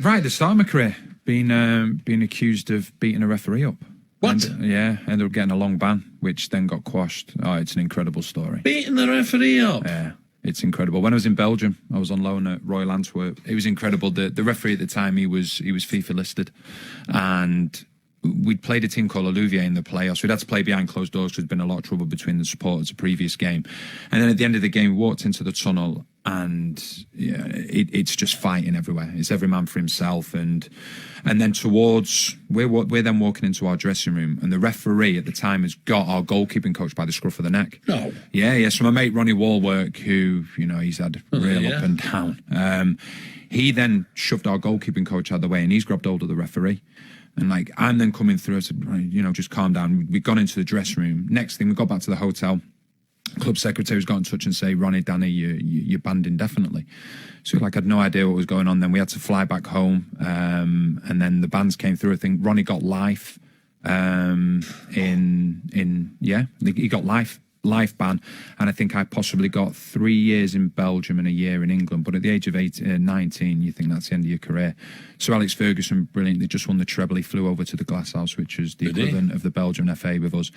Right at the start of my career, being accused of beating a referee up. What? Ended up getting a long ban, which then got quashed. Oh, it's an incredible story. Beating the referee up? Yeah, it's incredible. When I was in Belgium, I was on loan at Royal Antwerp. It was incredible. The referee at the time, he was FIFA listed, and we'd played a team called Louviers in the playoffs. We'd had to play behind closed doors because there'd been a lot of trouble between the supporters the previous game. And then at the end of the game, we walked into the tunnel, and yeah, it's just fighting everywhere. It's every man for himself. And then we're then walking into our dressing room, and the referee at the time has got our goalkeeping coach by the scruff of the neck. No. Yeah. So my mate Ronnie Warwork, who, he's had real up and down. He then shoved our goalkeeping coach out of the way, and he's grabbed hold of the referee. And I'm then coming through. I said, just calm down. We'd gone into the dressing room. Next thing, we got back to the hotel. Club secretary was got in touch and say, Ronnie, Danny, you're banned indefinitely. So I had no idea what was going on. Then we had to fly back home. And then the bans came through. I think Ronnie got life. He got life ban, and I think I possibly got 3 years in Belgium and a year in England. But at the age of 19, you think that's the end of your career. So Alex Ferguson, brilliant, they just won the treble. He flew over to the Glasshouse, which was the equivalent of the Belgian FA, with us,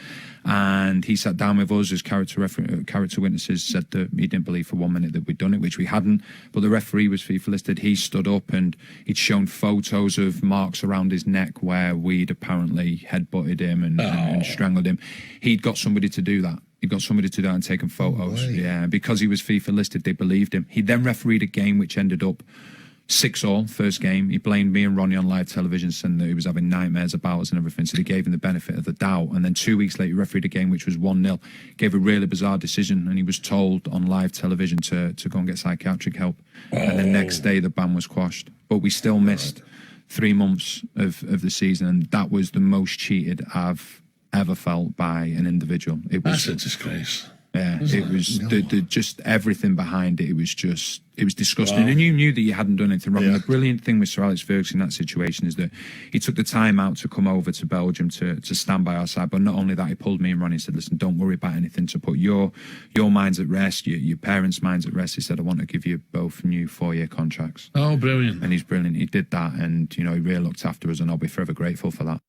and he sat down with us as character witnesses, said that he didn't believe for 1 minute that we'd done it, which we hadn't. But the referee was FIFA listed. He stood up and he'd shown photos of marks around his neck where we'd apparently headbutted him and strangled him. He'd got somebody to do that. He got somebody to do that and taken photos. Yeah, because he was FIFA listed, they believed him. He then refereed a game which ended up 6-6, first game. He blamed me and Ronnie on live television, saying that he was having nightmares about us and everything, so they gave him the benefit of the doubt. And then 2 weeks later, he refereed a game which was 1-0. Gave a really bizarre decision, and he was told on live television to go and get psychiatric help. And the next day, the ban was quashed. But we still missed 3 months of the season, and that was the most cheated I've ever felt by an individual. That's a disgrace. Yeah, it was just everything behind it. It was disgusting. And you knew that you hadn't done anything wrong. And the brilliant thing with Sir Alex Ferguson in that situation is that he took the time out to come over to Belgium to stand by our side. But not only that, he pulled me and Ronnie and said, listen, don't worry about anything, to put your minds at rest, your parents' minds at rest. He said, I want to give you both new 4-year contracts. Oh, brilliant. And he's brilliant. He did that, and he really looked after us, and I'll be forever grateful for that.